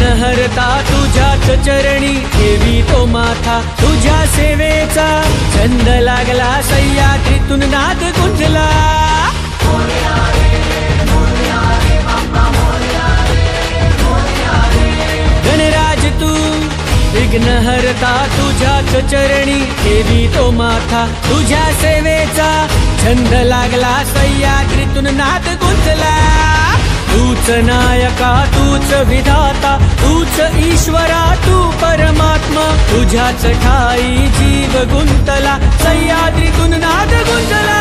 विघ्नहर्ता तुझ्याच चरणी ठेवी तो माथा, तुझ्या सेवेचा छंद लागला सह्याद्रीतून नाद गुंजला। गणराज तू विघ्नहर्ता तुझ्याच चरणी ठेवी तो माथा, तुझ्या सेवेचा छंद लागला सह्याद्रीतून नाद गुंजला। तूच नायका तूच विधाता तूच ईश्वरा तू परमात्मा, तुझ्याच ठाई जीव गुंतला सह्याद्रीतून नाद गुंजला।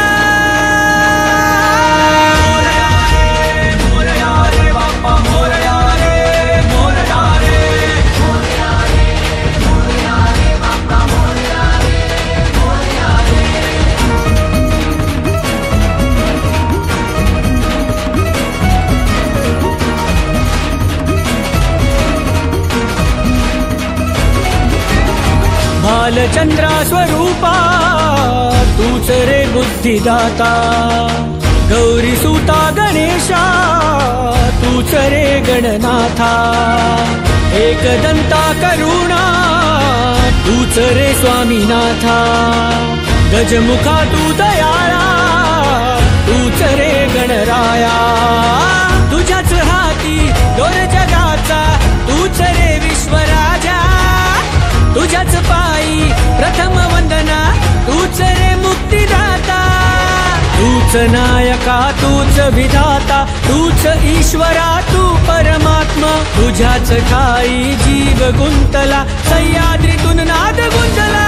बालचंद्रा स्वरूपा तूच रे बुद्धिदाता, गौरी सुता गणेशा तूच रे गणनाथा, एकदंता करुणा तूच रे स्वामीनाथा, गजमुखा तू दयाळा तूच रे गणराया, तुझ्याच हाती दोर जगाचा तूच रे विश्वराजा, तुझ्याच पायी प्रथम वंदना तूच रे मुक्तिदाता। तूच नायका तूच विधाता तूच ईश्वरा तू परमात्मा, तुझ्याच ठाई जीव गुंतला सह्याद्रीतून नाद गुंजला।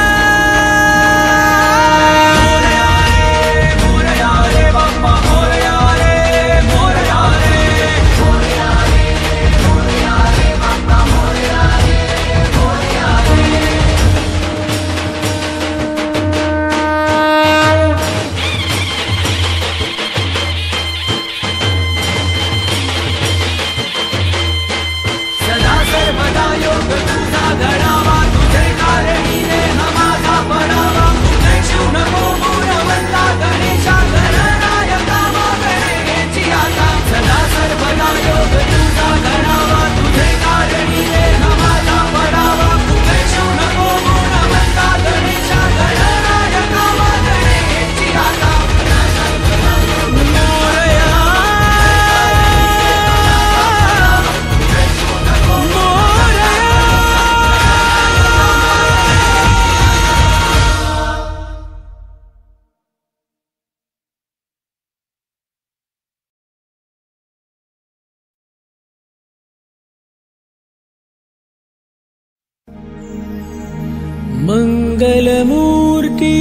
मंगलमूर्ती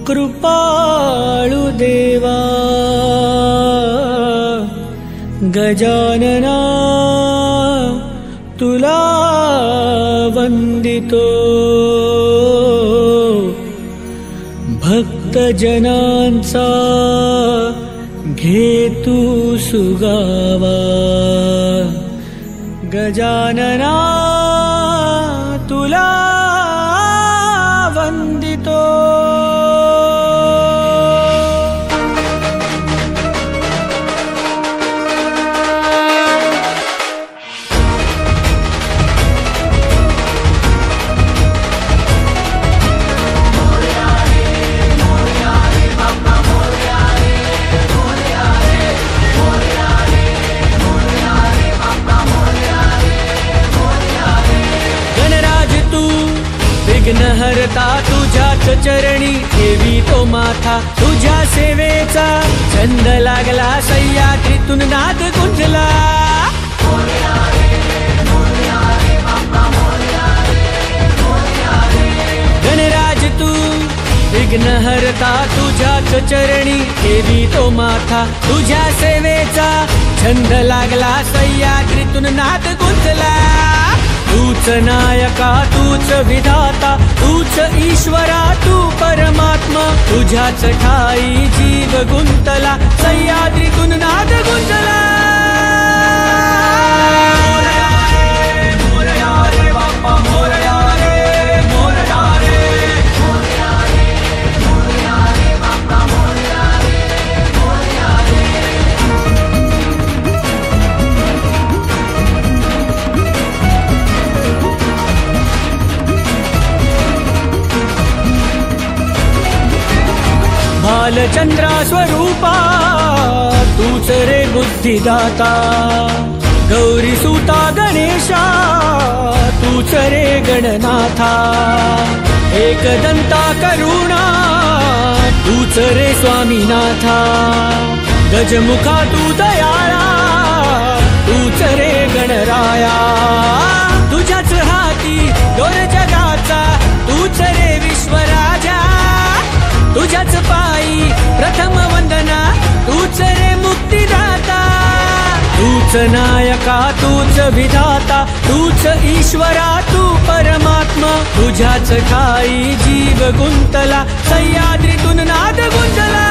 कृपाळु देवा, गजानना तुला वंदितो, भक्तजनांचा घेतु सुगावा, गजानना तुला वंदितो। विघ्नहर्ता तुझ्याच चरणी ठेवी तो माथा, तुझ्या सेवेचा छंद लागला सह्याद्रीतून नाद गुंजला। गणराज तू विघ्नहर्ता तुझ्याच चरणी ठेवी तो माथा, तुझ्या सेवेचा छंद लागला सह्याद्रीतून नाद गुंजला। तूच नायका तूच विधाता तूच ईश्वरा तू परमात्मा, तुझ्याच ठाई जीव गुंतला सह्याद्रीतून नाद गुंजला। बालचंद्रा स्वरूपा तूच रे बुद्धिदाता, गौरी सुता गणेशा तूच रे गणनाथा, एकदंता करुणा तूच रे स्वामीनाथा, गजमुखा तू दयाळा तूच रे गणराया, तुझ्याच हाती दोर जगाचा तूच रे विश्वराजा, तुझ्याच पायी प्रथम वंदना तूच रे मुक्तिदाता, तूच नायका तूच विधाता, तूच ईश्वरा तू परमात्मा, तुझ्याच ठाई जीव गुंतला, सह्याद्रीतून नाद गुंजला।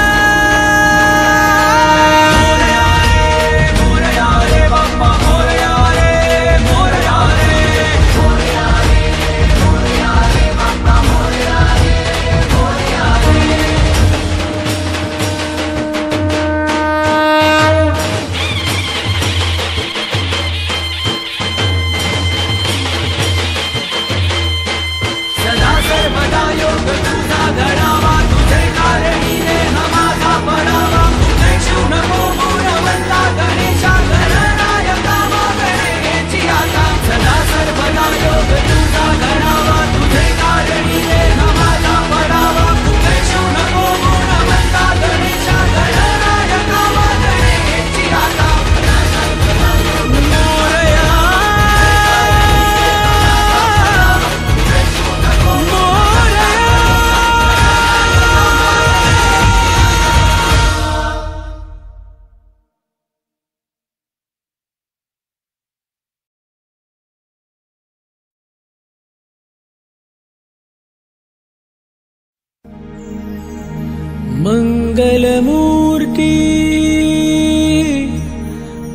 मंगलमूर्ती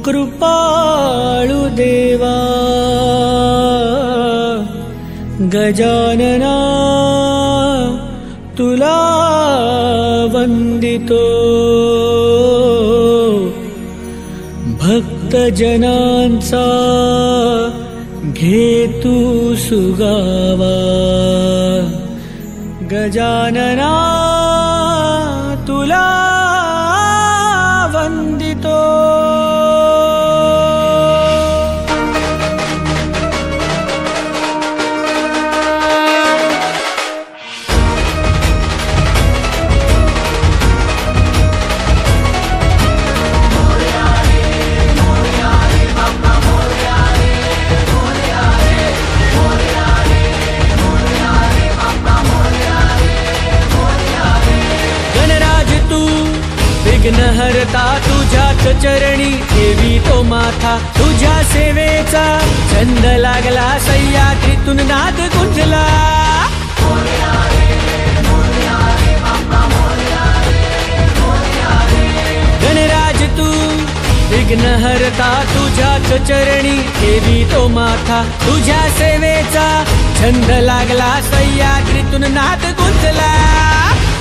कृपाळु देवा, गजानना तुला वंदितो, भक्तजनांचा घेतु सुगावा, गजानना तुला वंदितो। विघ्नहर्ता तुझ्याच चरणी ठेवी तो माथा, तुझ्या सेवेचा छंद लागला, सह्याद्रीतून नाद गुंजला। गणराज तू विघ्नहर्ता तुझ्याच चरणी ठेवी तो माथा, तुझ्या सेवेचा छंद लागला, सह्याद्रीतून नाद गुंजला।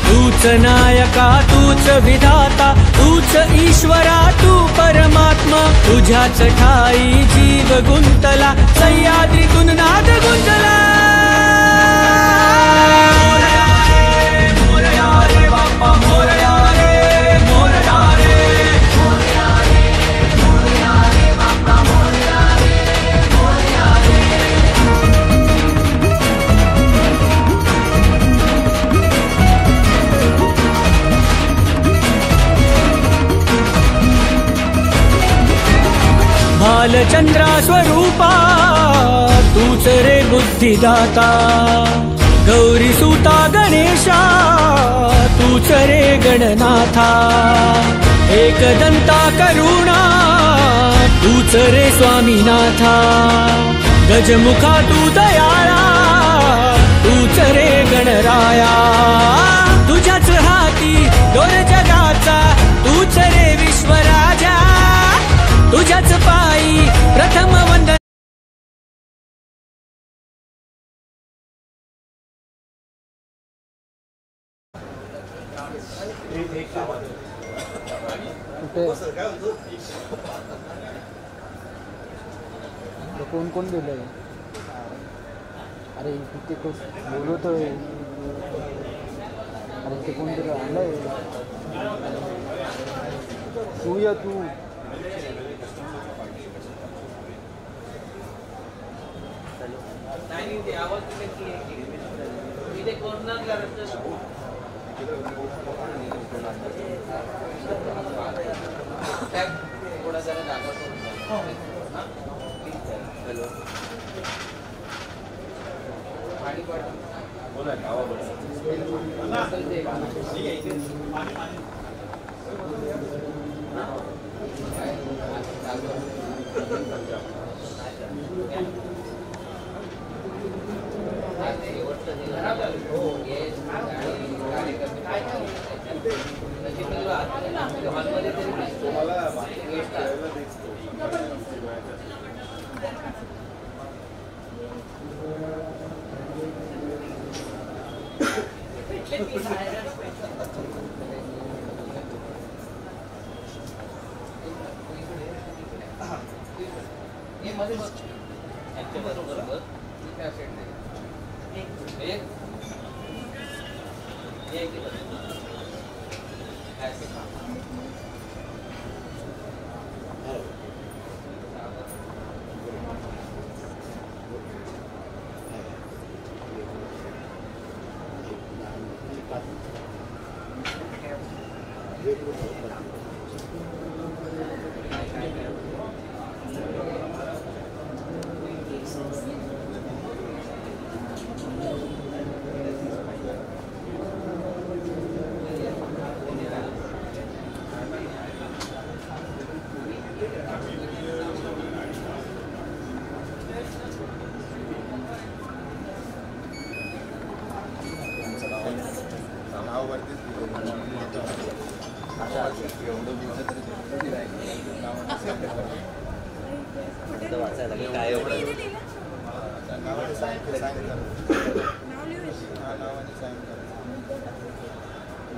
तूच नायका तूच विधाता, तूच ईश्वरा तू परमात्मा, तुझ्याच ठाई जीव गुंतला, सह्याद्रीतून नाद गुंजला। बालचंद्रा स्वरूपा तूच रे बुद्धिदाता, गौरी सुता गणेशा तूच रे गणनाथा, एकदंता करुणा तूच रे स्वामीनाथा, गजमुखा तू दयाळा तूच रे गणराया, तुझ्याच हाती दोर जगाचा तूच रे विश्वराजा, तुझ्याच पायी प्रथम वंदना। कोण कोण गेलंय? अरे किती बोलतोय अरे ते कोणतरी आणलंय तू या तू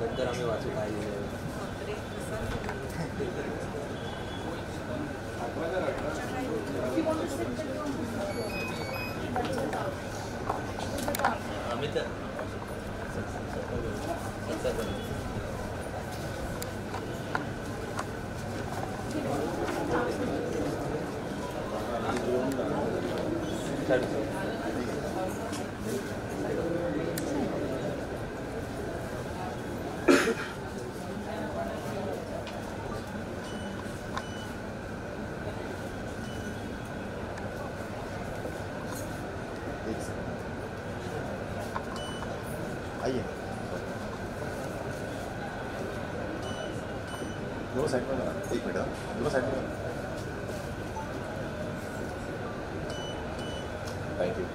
नंतर आम्ही वाचू काय आम्ही तर आइए दोनों साइड में एक मिनट दोनों साइड में थैंक यू